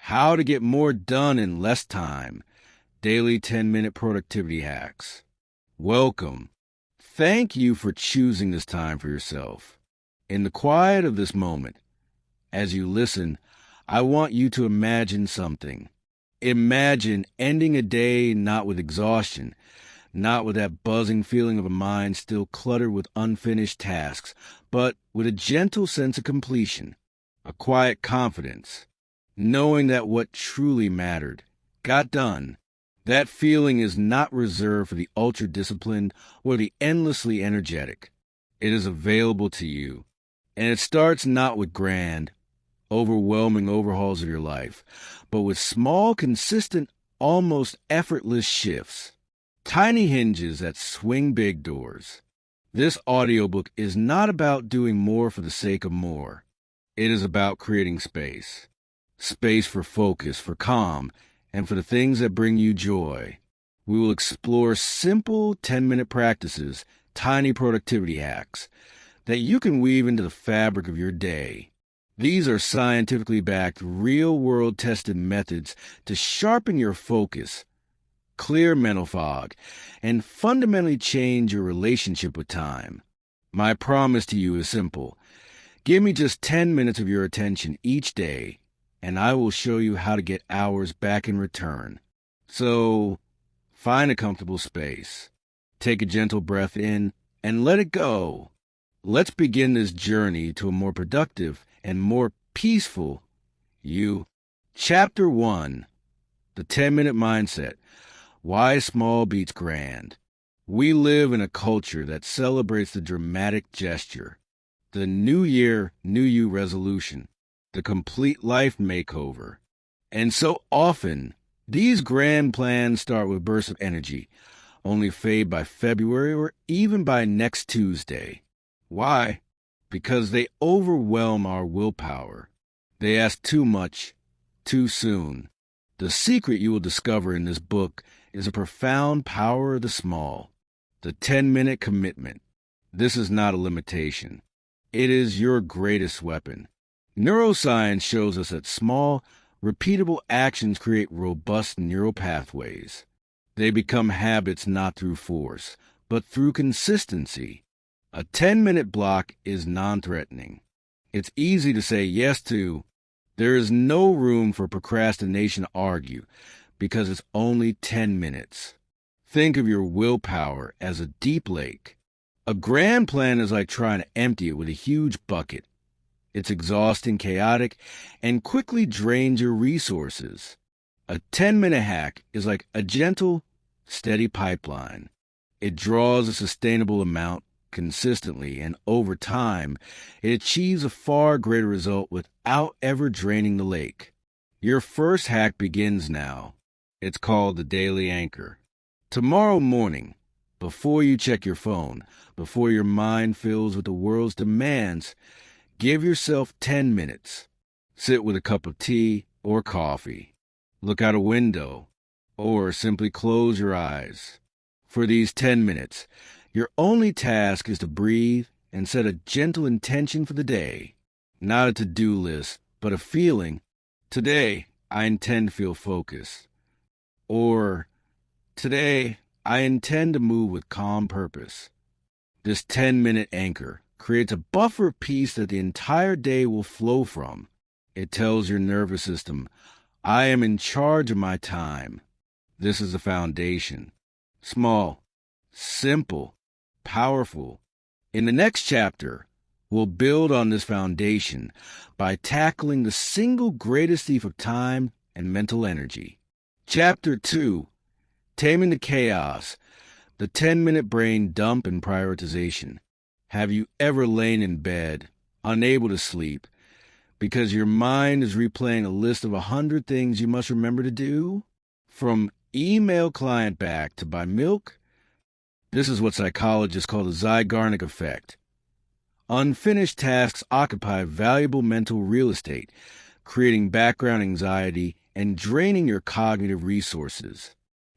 How to get more done in less time. Daily 10-minute productivity hacks. Welcome. Thank you for choosing this time for yourself. In the quiet of this moment, as you listen, I want you to imagine something. Imagine ending a day not with exhaustion, not with that buzzing feeling of a mind still cluttered with unfinished tasks, but with a gentle sense of completion, a quiet confidence, knowing that what truly mattered got done. That feeling is not reserved for the ultra-disciplined or the endlessly energetic. It is available to you, and it starts not with grand, overwhelming overhauls of your life, but with small, consistent, almost effortless shifts. Tiny hinges that swing big doors. This audiobook is not about doing more for the sake of more. It is about creating space. Space for focus, for calm, and for the things that bring you joy. We will explore simple 10-minute practices, tiny productivity hacks that you can weave into the fabric of your day. These are scientifically backed, real-world tested methods to sharpen your focus, clear mental fog, and fundamentally change your relationship with time. My promise to you is simple. Give me just 10 minutes of your attention each day, and I will show you how to get hours back in return. So, find a comfortable space. Take a gentle breath in and let it go. Let's begin this journey to a more productive and more peaceful you. Chapter 1. The 10-minute mindset. Why small beats grand. We live in a culture that celebrates the dramatic gesture, the New Year, New You resolution, the complete life makeover. And so often, these grand plans start with bursts of energy, only fade by February or even by next Tuesday. Why? Because they overwhelm our willpower. They ask too much, too soon. The secret you will discover in this book is a profound power of the small, the 10-minute commitment. This is not a limitation. It is your greatest weapon. Neuroscience shows us that small, repeatable actions create robust neural pathways. They become habits not through force, but through consistency. A 10-minute block is non-threatening. It's easy to say yes to. There is no room for procrastination to argue, because it's only 10 minutes. Think of your willpower as a deep lake. A grand plan is like trying to empty it with a huge bucket. It's exhausting, chaotic, and quickly drains your resources. A 10-minute hack is like a gentle, steady pipeline. It draws a sustainable amount consistently, and over time, it achieves a far greater result without ever draining the lake. Your first hack begins now. It's called the Daily Anchor. Tomorrow morning, before you check your phone, before your mind fills with the world's demands, give yourself 10 minutes. Sit with a cup of tea or coffee. Look out a window, or simply close your eyes. For these 10 minutes, your only task is to breathe and set a gentle intention for the day. Not a to-do list, but a feeling. Today, I intend to feel focused. Or, today, I intend to move with calm purpose. This 10-minute anchor creates a buffer of peace that the entire day will flow from. It tells your nervous system, I am in charge of my time. This is the foundation. Small, simple, powerful. In the next chapter, we'll build on this foundation by tackling the single greatest thief of time and mental energy. Chapter 2. Taming the Chaos, the 10-minute brain dump and prioritization. Have you ever lain in bed, unable to sleep, because your mind is replaying a list of 100 things you must remember to do? From email client back to buy milk? This is what psychologists call the Zygarnik effect. Unfinished tasks occupy valuable mental real estate, creating background anxiety and draining your cognitive resources.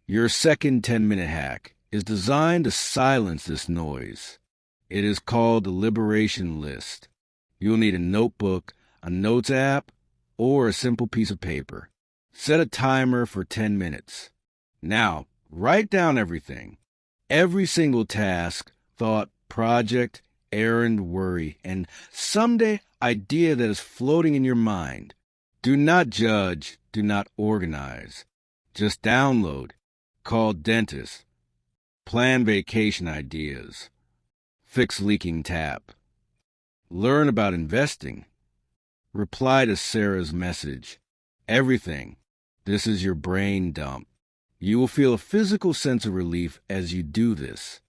Your second 10-minute hack is designed to silence this noise. It is called the Liberation List. You'll need a notebook, a notes app, or a simple piece of paper. Set a timer for 10 minutes. Now, write down everything. Every single task, thought, project, errand, worry, and someday idea that is floating in your mind. Do not judge, do not organize. Just download. Call dentist. Plan vacation ideas. Fix leaking tap. Learn about investing. Reply to Sarah's message. Everything. This is your brain dump. You will feel a physical sense of relief as you do this.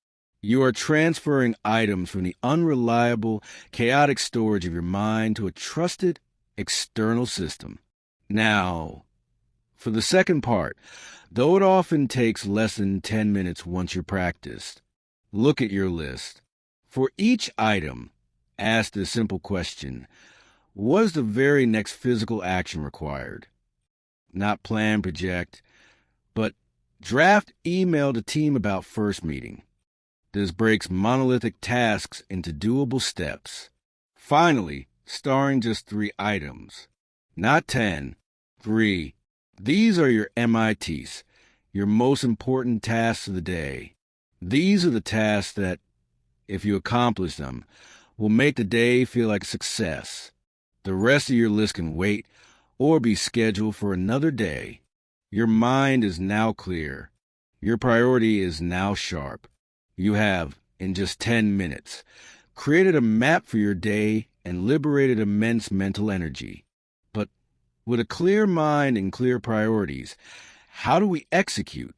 You are transferring items from the unreliable, chaotic storage of your mind to a trusted, external system. Now, for the second part, though it often takes less than 10 minutes once you're practiced, look at your list. For each item, ask the simple question, what is the very next physical action required? Not plan, project, but draft email to team about first meeting. This breaks monolithic tasks into doable steps. Finally, starring just 3 items. Not 10, 3. These are your MITs, your most important tasks of the day. These are the tasks that, if you accomplish them, will make the day feel like a success. The rest of your list can wait or be scheduled for another day. Your mind is now clear. Your priority is now sharp. You have, in just 10 minutes, created a map for your day and liberated immense mental energy. But with a clear mind and clear priorities, how do we execute?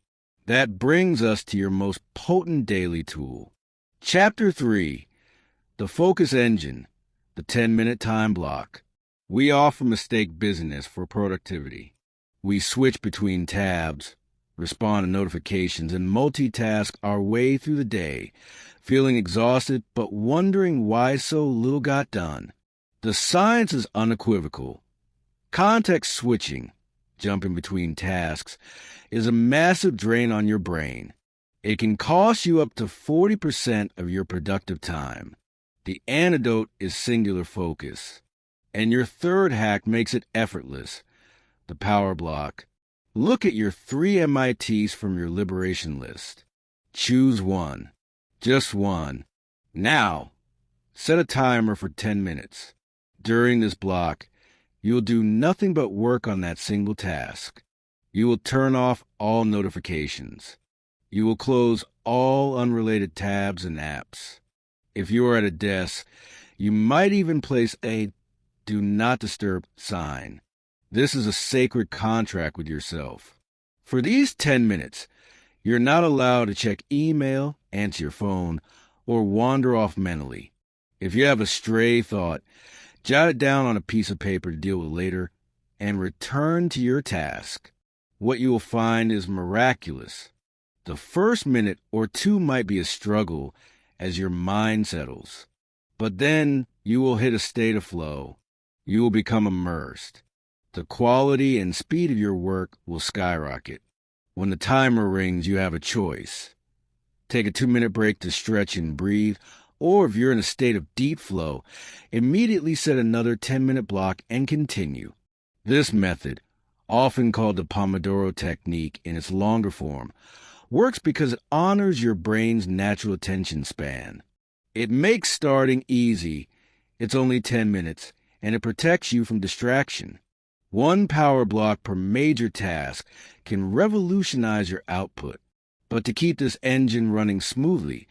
That brings us to your most potent daily tool. Chapter 3, the focus engine, the 10-minute time block. We often mistake busyness for productivity. We switch between tabs, respond to notifications, and multitask our way through the day, feeling exhausted but wondering why so little got done. The science is unequivocal. Context switching, jumping between tasks, is a massive drain on your brain. It can cost you up to 40% of your productive time. The antidote is singular focus. And your third hack makes it effortless, the power block. Look at your 3 MITs from your liberation list. Choose one. Just one. Now, set a timer for 10 minutes. During this block, you'll do nothing but work on that single task. You will turn off all notifications. You will close all unrelated tabs and apps. If you are at a desk, you might even place a do not disturb sign. This is a sacred contract with yourself. For these 10 minutes, you're not allowed to check email, answer your phone, or wander off mentally. If you have a stray thought, jot it down on a piece of paper to deal with later, and return to your task. What you will find is miraculous. The first minute or 2 might be a struggle as your mind settles, but then you will hit a state of flow. You will become immersed. The quality and speed of your work will skyrocket. When the timer rings, you have a choice. Take a 2-minute break to stretch and breathe, or if you're in a state of deep flow, immediately set another 10-minute block and continue. This method, often called the Pomodoro technique in its longer form, works because it honors your brain's natural attention span. It makes starting easy. It's only 10 minutes, and it protects you from distraction. 1 power block per major task can revolutionize your output. But to keep this engine running smoothly,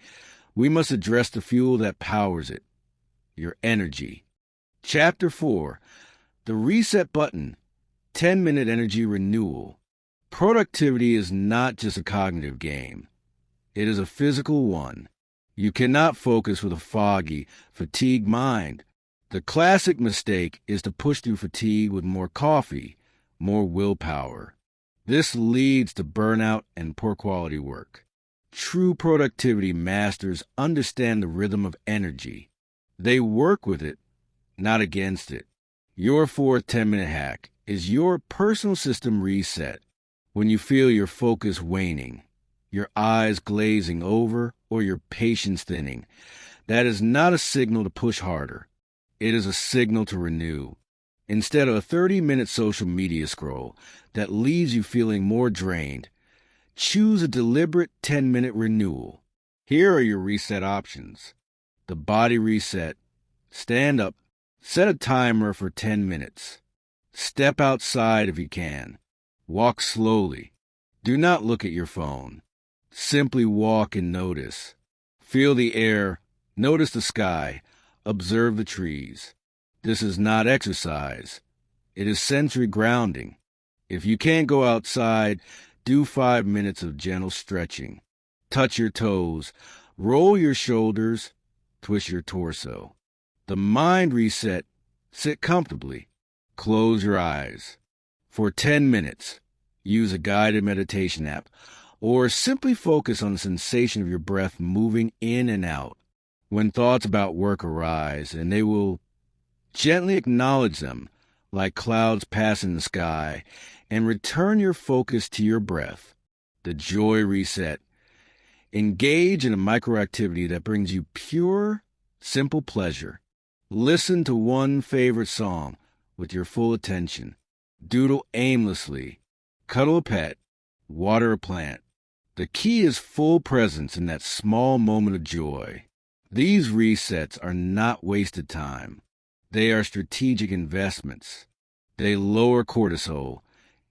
we must address the fuel that powers it, your energy. Chapter 4, the reset button, 10-minute energy renewal. Productivity is not just a cognitive game. It is a physical one. You cannot focus with a foggy, fatigued mind. The classic mistake is to push through fatigue with more coffee, more willpower. This leads to burnout and poor quality work. True productivity masters understand the rhythm of energy. They work with it, not against it. Your 4th 10-minute hack is your personal system reset. When you feel your focus waning, your eyes glazing over, or your patience thinning, that is not a signal to push harder. It is a signal to renew. Instead of a 30-minute social media scroll that leaves you feeling more drained, choose a deliberate 10-minute renewal. Here are your reset options. The body reset. Stand up. Set a timer for 10 minutes. Step outside if you can. Walk slowly. Do not look at your phone. Simply walk and notice. Feel the air. Notice the sky. Observe the trees. This is not exercise. It is sensory grounding. If you can't go outside, do 5 minutes of gentle stretching. Touch your toes. Roll your shoulders. Twist your torso. The mind reset. Sit comfortably. Close your eyes. For 10 minutes, use a guided meditation app or simply focus on the sensation of your breath moving in and out. When thoughts about work arise, and they will gently acknowledge them like clouds pass in the sky, and return your focus to your breath. The joy reset. Engage in a microactivity that brings you pure, simple pleasure. Listen to one favorite song with your full attention. Doodle aimlessly. Cuddle a pet. Water a plant. The key is full presence in that small moment of joy. These resets are not wasted time. They are strategic investments. They lower cortisol,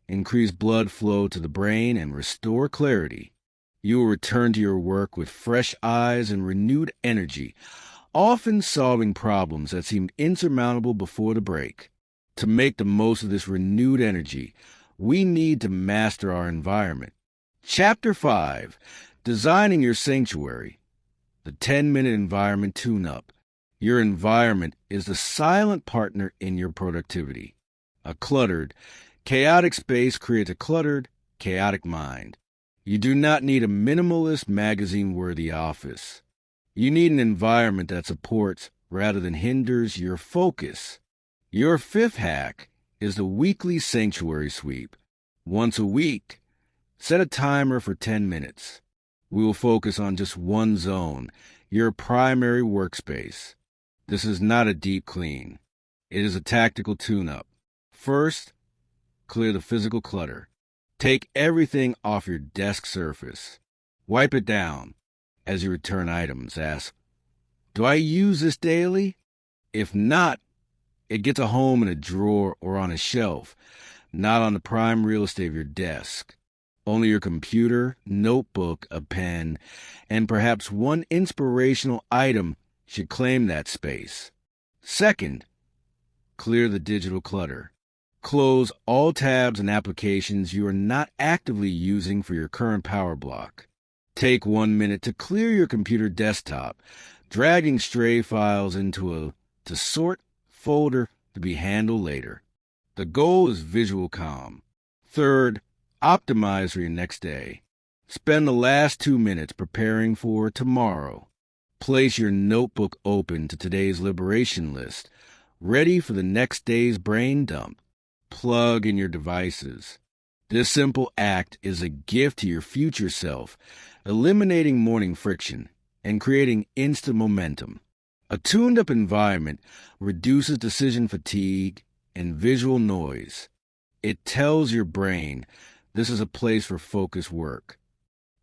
increase blood flow to the brain, and restore clarity. You will return to your work with fresh eyes and renewed energy, often solving problems that seemed insurmountable before the break. To make the most of this renewed energy, we need to master our environment. Chapter 5, Designing Your Sanctuary. The 10-minute environment tune-up. Your environment is the silent partner in your productivity. A cluttered, chaotic space creates a cluttered, chaotic mind. You do not need a minimalist, magazine-worthy office. You need an environment that supports rather than hinders your focus. Your fifth hack is the weekly sanctuary sweep. Once a week, set a timer for 10 minutes. We will focus on just one zone, your primary workspace. This is not a deep clean. It is a tactical tune-up. First, clear the physical clutter. Take everything off your desk surface. Wipe it down. As you return items, ask, do I use this daily? If not, it gets a home in a drawer or on a shelf, not on the prime real estate of your desk. Only your computer, notebook, a pen, and perhaps one inspirational item should claim that space. Second, clear the digital clutter. Close all tabs and applications you are not actively using for your current power block. Take 1 minute to clear your computer desktop, dragging stray files into a to sort folder to be handled later. The goal is visual calm. Third, optimize for your next day. Spend the last 2 minutes preparing for tomorrow. Place your notebook open to today's liberation list, ready for the next day's brain dump. Plug in your devices. This simple act is a gift to your future self, eliminating morning friction and creating instant momentum. A tuned-up environment reduces decision fatigue and visual noise. It tells your brain this is a place for focused work.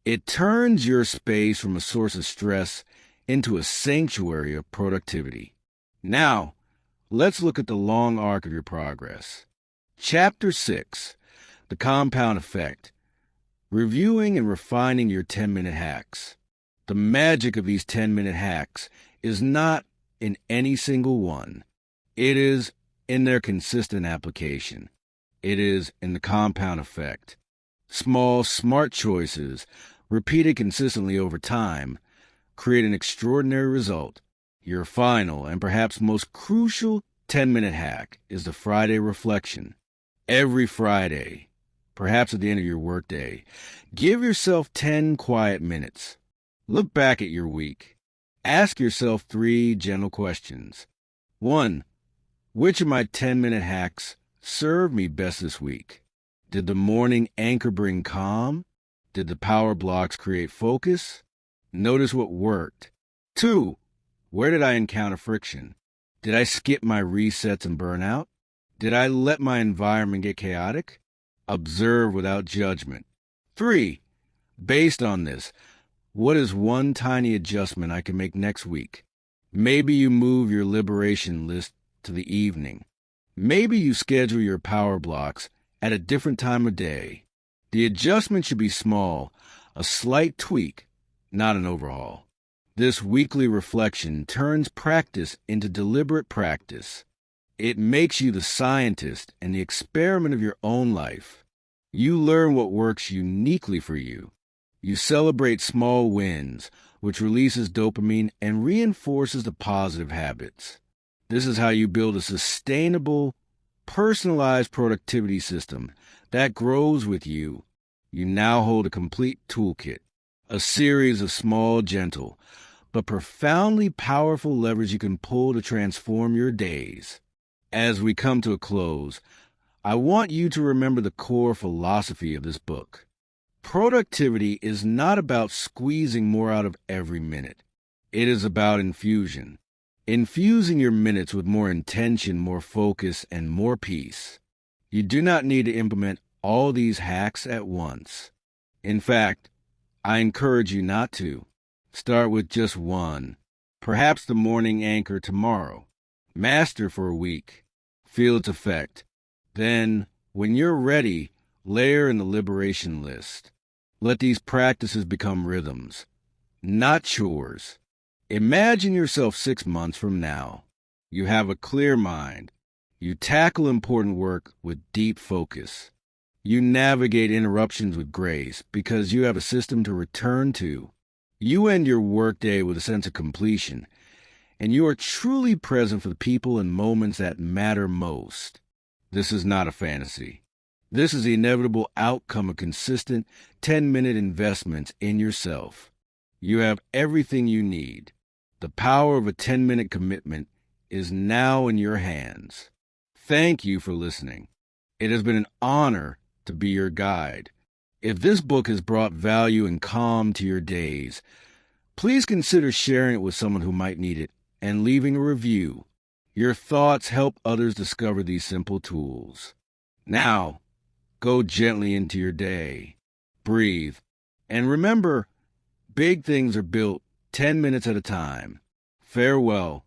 It turns your space from a source of stress into a sanctuary of productivity. Now, let's look at the long arc of your progress. Chapter 6, The Compound Effect. Reviewing and refining your 10-minute hacks. The magic of these 10-minute hacks is not in any single one. It is in their consistent application. It is in the compound effect. Small, smart choices, repeated consistently over time, create an extraordinary result. Your final and perhaps most crucial 10-minute hack is the Friday reflection. Every Friday, perhaps at the end of your workday, give yourself 10 quiet minutes. Look back at your week. Ask yourself 3 gentle questions. 1. Which of my 10-minute hacks served me best this week? Did the morning anchor bring calm? Did the power blocks create focus? Notice what worked. 2. Where did I encounter friction? Did I skip my resets and burnout? Did I let my environment get chaotic? Observe without judgment. 3. Based on this, what is one tiny adjustment I can make next week? Maybe you move your liberation list to the evening. Maybe you schedule your power blocks at a different time of day. The adjustment should be small, a slight tweak, not an overhaul. This weekly reflection turns practice into deliberate practice. It makes you the scientist and the experiment of your own life. You learn what works uniquely for you. You celebrate small wins, which releases dopamine and reinforces the positive habits. This is how you build a sustainable, personalized productivity system that grows with you. You now hold a complete toolkit, a series of small, gentle, but profoundly powerful levers you can pull to transform your days. As we come to a close, I want you to remember the core philosophy of this book. Productivity is not about squeezing more out of every minute. It is about infusion. Infusing your minutes with more intention, more focus, and more peace. You do not need to implement all these hacks at once. In fact, I encourage you not to. Start with just one, perhaps the morning anchor tomorrow. Master for a week. Feel its effect. Then, when you're ready, layer in the liberation list. Let these practices become rhythms, not chores. Imagine yourself 6 months from now. You have a clear mind. You tackle important work with deep focus. You navigate interruptions with grace because you have a system to return to. You end your workday with a sense of completion, and you are truly present for the people and moments that matter most. This is not a fantasy. This is the inevitable outcome of consistent 10-minute investments in yourself. You have everything you need. The power of a 10-minute commitment is now in your hands. Thank you for listening. It has been an honor to be your guide. If this book has brought value and calm to your days, please consider sharing it with someone who might need it and leaving a review. Your thoughts help others discover these simple tools. Now, go gently into your day. Breathe. And remember, big things are built 10 minutes at a time. Farewell.